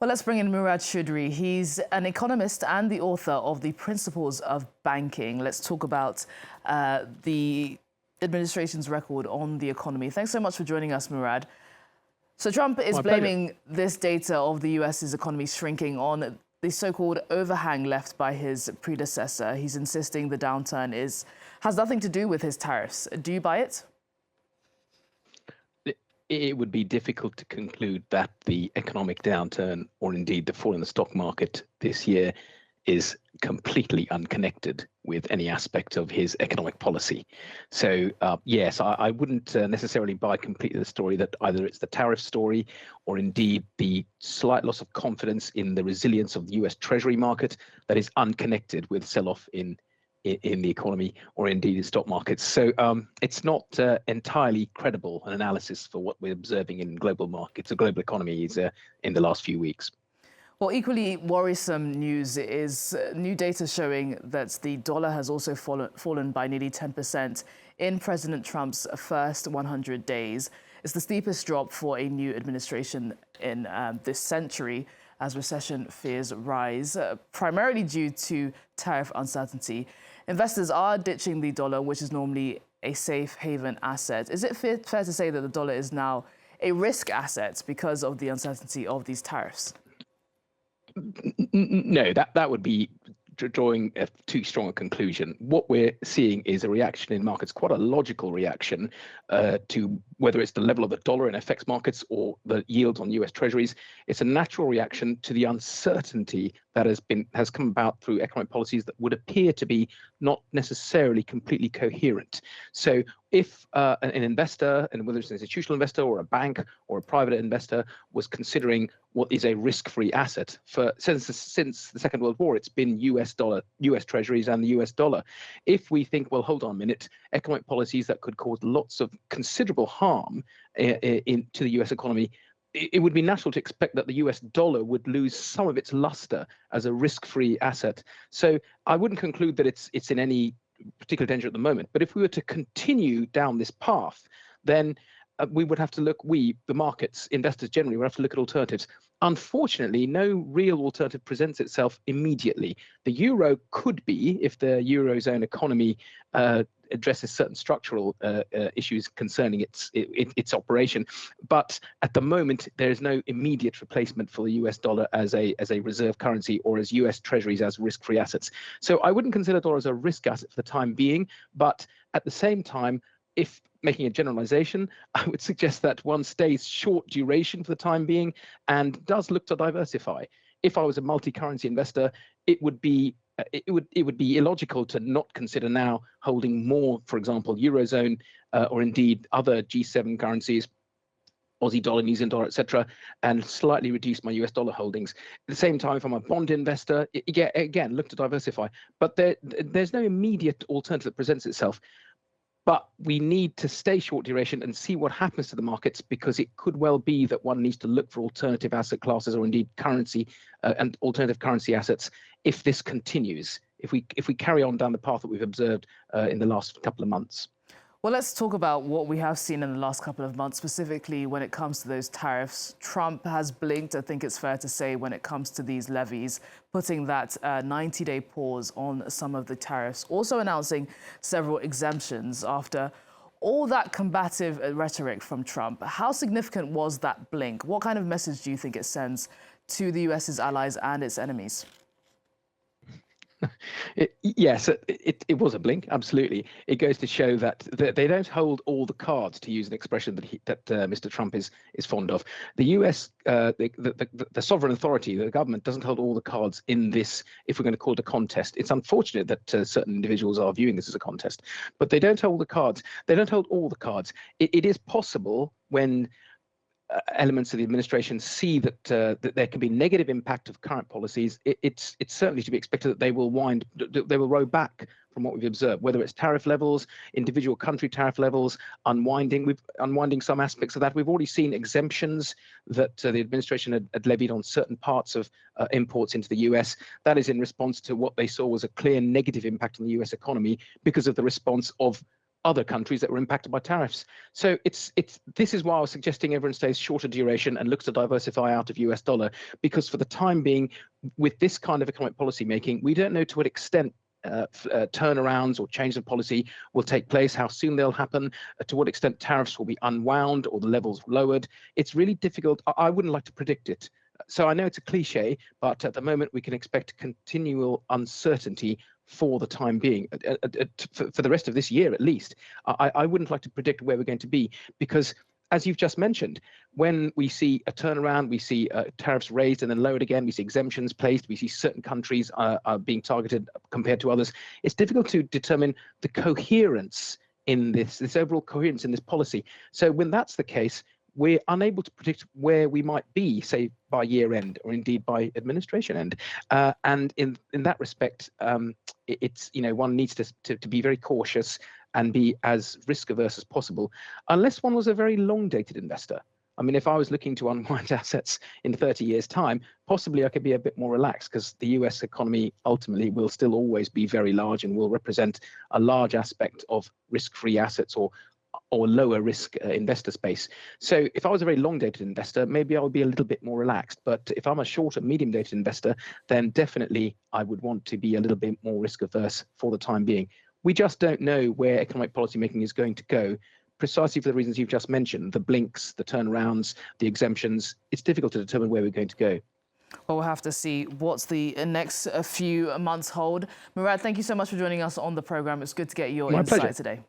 Well, let's bring in Moorad Choudhry. He's an economist and the author of The Principles of Banking. Let's talk about the administration's record on the economy. Thanks so much for joining us, Moorad. So Trump is blaming this data of the US's economy shrinking on the so-called overhang left by his predecessor. He's insisting the downturn has nothing to do with his tariffs. Do you buy it? It would be difficult to conclude that the economic downturn, or indeed the fall in the stock market this year, is completely unconnected with any aspect of his economic policy. So yes, I wouldn't necessarily buy completely the story that either it's the tariff story or indeed the slight loss of confidence in the resilience of the US Treasury market that is unconnected with sell-off in the economy or indeed in stock markets. So it's not entirely credible an analysis for what we're observing in global markets, the global economies in the last few weeks. Well, equally worrisome news is new data showing that the dollar has also fallen by nearly 10% in President Trump's first 100 days. It's the steepest drop for a new administration in this century as recession fears rise, primarily due to tariff uncertainty. Investors are ditching the dollar, which is normally a safe haven asset. Is it fair to say that the dollar is now a risk asset because of the uncertainty of these tariffs? No, that would be drawing too strong a conclusion. What we're seeing is a reaction in markets, quite a logical reaction to whether it's the level of the dollar in FX markets or the yields on US Treasuries. It's a natural reaction to the uncertainty that has come about through economic policies that would appear to be not necessarily completely coherent. So if an investor, and whether it's an institutional investor or a bank or a private investor, was considering what is a risk-free asset since the Second World War, it's been US Treasuries and the US dollar. If we think, well, hold on a minute, economic policies that could cause lots of considerable harm to the US economy, it would be natural to expect that the US dollar would lose some of its luster as a risk-free asset. So I wouldn't conclude that it's in any particular danger at the moment. But if we were to continue down this path, then we would have to look, the markets, investors generally, would have to look at alternatives. Unfortunately, no real alternative presents itself immediately. The euro could be, if the Eurozone economy addresses certain structural issues concerning its operation. But at the moment, there is no immediate replacement for the US dollar as a reserve currency or as US Treasuries as risk-free assets. So I wouldn't consider dollar as a risk asset for the time being. But at the same time, if making a generalization, I would suggest that one stays short duration for the time being and does look to diversify. If I was a multi-currency investor, it would be illogical to not consider now holding more, for example, Eurozone or indeed other G7 currencies, Aussie dollar, New Zealand dollar, etc., and slightly reduce my US dollar holdings. At the same time, if I'm a bond investor, again, look to diversify. But there's no immediate alternative that presents itself. But we need to stay short duration and see what happens to the markets, because it could well be that one needs to look for alternative asset classes or indeed currency and alternative currency assets if this continues, if we carry on down the path that we've observed in the last couple of months. Well, let's talk about what we have seen in the last couple of months, specifically when it comes to those tariffs. Trump has blinked, I think it's fair to say, when it comes to these levies, putting that 90-day pause on some of the tariffs, also announcing several exemptions after all that combative rhetoric from Trump. How significant was that blink? What kind of message do you think it sends to the US's allies and its enemies? Yes, it was a blink. Absolutely, it goes to show that they don't hold all the cards, to use an expression that Mr. Trump is fond of. The U.S., the sovereign authority, the government, doesn't hold all the cards in this, if we're going to call it a contest. It's unfortunate that certain individuals are viewing this as a contest, but they don't hold the cards. They don't hold all the cards. It is possible when elements of the administration see that there can be negative impact of current policies, it's certainly to be expected that they will row back from what we've observed, whether it's tariff levels, individual country tariff levels, unwinding some aspects of that. We've already seen exemptions that the administration had levied on certain parts of imports into the US. That is in response to what they saw was a clear negative impact on the US economy because of the response of other countries that were impacted by tariffs. So this is why I was suggesting everyone stays shorter duration and looks to diversify out of US dollar, because for the time being, with this kind of economic policy making, we don't know to what extent turnarounds or change of policy will take place, how soon they'll happen, to what extent tariffs will be unwound or the levels lowered. It's really difficult. I wouldn't like to predict it. So I know it's a cliche, but at the moment we can expect continual uncertainty for the time being, for the rest of this year at least. I wouldn't like to predict where we're going to be, because as you've just mentioned, when we see a turnaround, we see tariffs raised and then lowered again, we see exemptions placed, we see certain countries are being targeted compared to others. It's difficult to determine the coherence in this overall coherence in this policy. So when that's the case, we're unable to predict where we might be, say, by year end or indeed by administration end. And in that respect, it's, one needs to be very cautious and be as risk averse as possible, unless one was a very long dated investor. I mean, if I was looking to unwind assets in 30 years' time, possibly I could be a bit more relaxed, because the US economy ultimately will still always be very large and will represent a large aspect of risk-free assets or lower risk investor space. So if I was a very long dated investor, maybe I would be a little bit more relaxed. But if I'm a short and medium dated investor, then definitely I would want to be a little bit more risk averse for the time being. We just don't know where economic policy making is going to go, precisely for the reasons you've just mentioned, the blinks, the turnarounds, the exemptions. It's difficult to determine where we're going to go. Well, we'll have to see what's the next few months hold. Moorad, thank you so much for joining us on the program. It's good to get your insight today.